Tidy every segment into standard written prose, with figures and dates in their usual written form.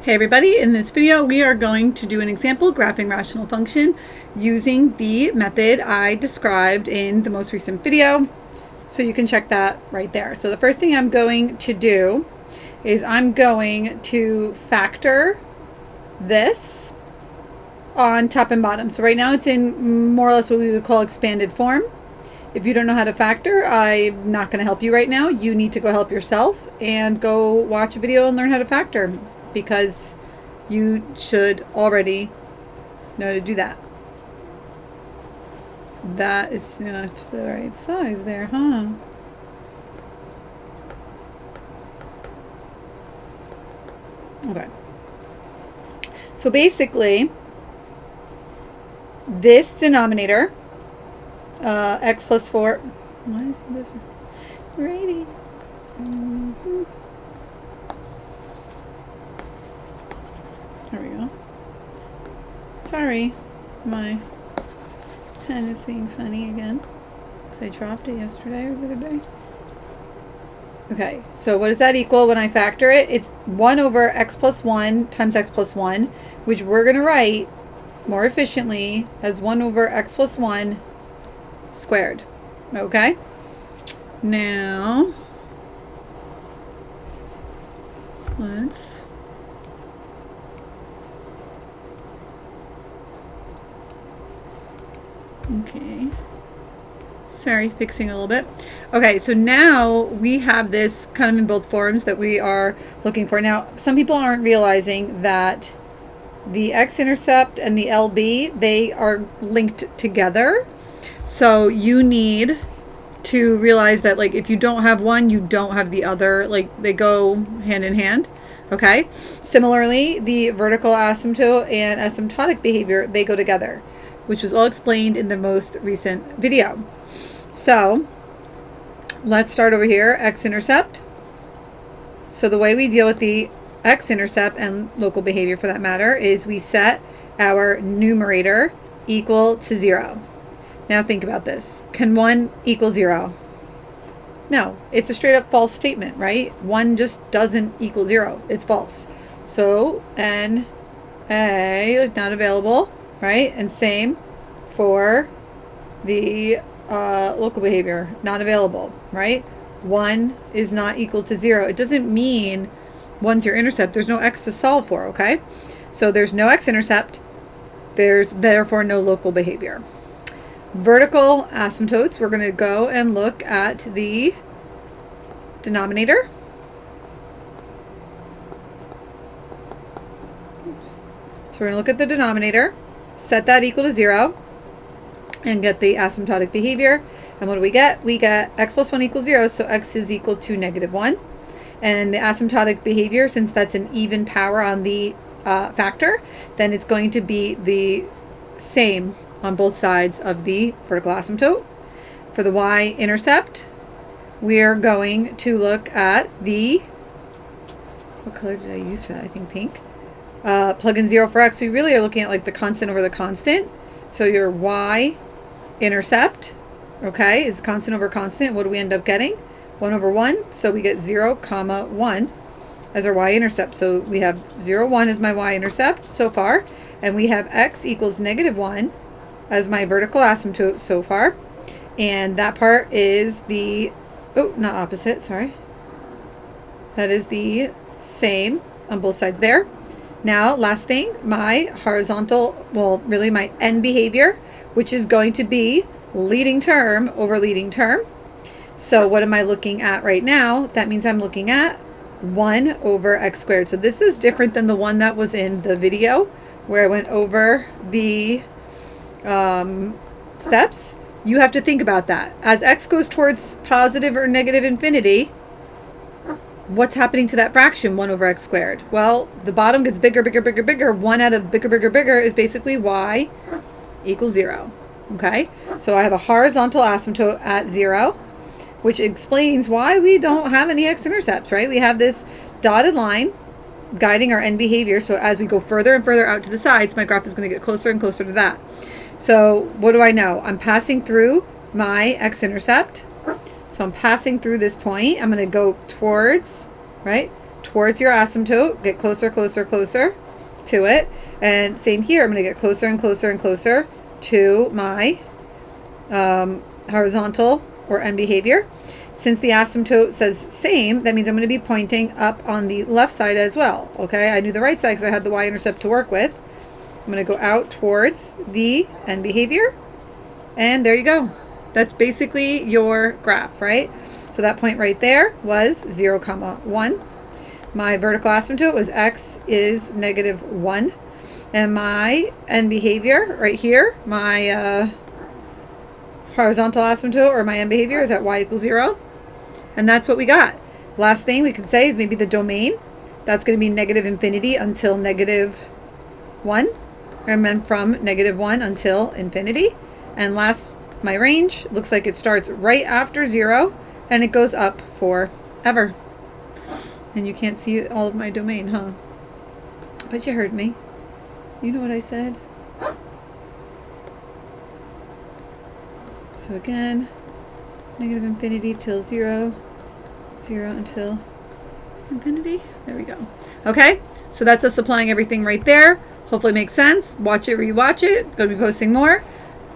Hey everybody, in this video we are going to do an example graphing rational function using the method I described in the most recent video. So you can check that right there. So the first thing I'm going to do is I'm going to factor this on top and bottom. So right now it's in more or less what we would call expanded form. If you don't know how to factor, I'm not going to help you right now. You need to go help yourself and go watch a video and learn how to factor, because you should already know how to do that. That is not the right size there, huh? Okay. So basically, this denominator, x plus 4, why is this righty? There we go. Sorry, my pen is being funny again, because I dropped it yesterday or the other day. Okay, so what does that equal when I factor it? It's 1 over x plus 1 times x plus 1, which we're going to write more efficiently as 1 over x plus 1 squared. Okay? Now, let's... Okay. Sorry, fixing a little bit. Okay, so now we have this kind of in both forms that we are looking for. Now, some people aren't realizing that the x-intercept and the LB, they are linked together. So you need to realize that, like, if you don't have one, you don't have the other. Like, they go hand in hand. Okay? Similarly, the vertical asymptote and asymptotic behavior, they go together, which was all explained in the most recent video. So let's start over here, x-intercept. So the way we deal with the x-intercept and local behavior for that matter is we set our numerator equal to 0. Now think about this. Can 1 equal 0? No, it's a straight up false statement, right? 1 just doesn't equal 0. It's false. So NA, not available, right? And same for the local behavior, not available, right? 1 is not equal to 0. It doesn't mean 1's your intercept. There's no x to solve for, okay? So there's no x-intercept. There's therefore no local behavior. Vertical asymptotes, we're going to go and look at the denominator. Oops. So we're going to look at the denominator, set that equal to 0, and get the asymptotic behavior. And what do we get? We get x plus 1 equals 0, so x is equal to -1. And the asymptotic behavior, since that's an even power on the factor, then it's going to be the same on both sides of the vertical asymptote. For the y-intercept, we're going to look at the, what color did I use for that? I think pink. Plug in 0 for x. So you really are looking at like the constant over the constant. So your y-intercept, okay, is constant over constant. What do we end up getting? 1 over 1. So we get 0, comma 1 as our y-intercept. So we have 0, 1 as my y-intercept so far. And we have x equals -1 as my vertical asymptote so far. And that part is the, oh, not opposite, sorry. That is the same on both sides there. Now, last thing, my horizontal, well, really my end behavior, which is going to be leading term over leading term. So what am I looking at right now? That means I'm looking at 1 over x squared. So this is different than the one that was in the video where I went over the steps. You have to think about that. As x goes towards positive or negative infinity, what's happening to that fraction, 1 over x squared? Well, the bottom gets bigger, bigger, bigger, bigger. 1 out of bigger, bigger, bigger is basically y equals 0. Okay? So I have a horizontal asymptote at 0, which explains why we don't have any x-intercepts, right? We have this dotted line guiding our end behavior. So as we go further and further out to the sides, my graph is going to get closer and closer to that. So what do I know? I'm passing through my x-intercept. So I'm passing through this point. I'm going to go towards, right, towards your asymptote, get closer, closer, closer to it. And same here, I'm going to get closer and closer and closer to my horizontal or end behavior. Since the asymptote says same, that means I'm going to be pointing up on the left side as well. Okay, I knew the right side because I had the y-intercept to work with. I'm going to go out towards the end behavior. And there you go. That's basically your graph, right? So that point right there was 0, 1. My vertical asymptote was x is -1. And my end behavior right here, my horizontal asymptote or my end behavior is at y = 0. And that's what we got. Last thing we could say is maybe the domain. That's going to be -infinity until -1. And then from -1 until infinity. And last, my range looks like it starts right after 0 and it goes up forever. And you can't see all of my domain, huh? But you heard me. You know what I said. So again, -infinity till 0, 0 until infinity. There we go. Okay, so that's us applying everything right there. Hopefully it makes sense. Watch it, rewatch it. Going to be posting more.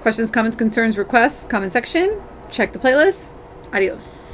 Questions, comments, concerns, requests, comment section. Check the playlist. Adios.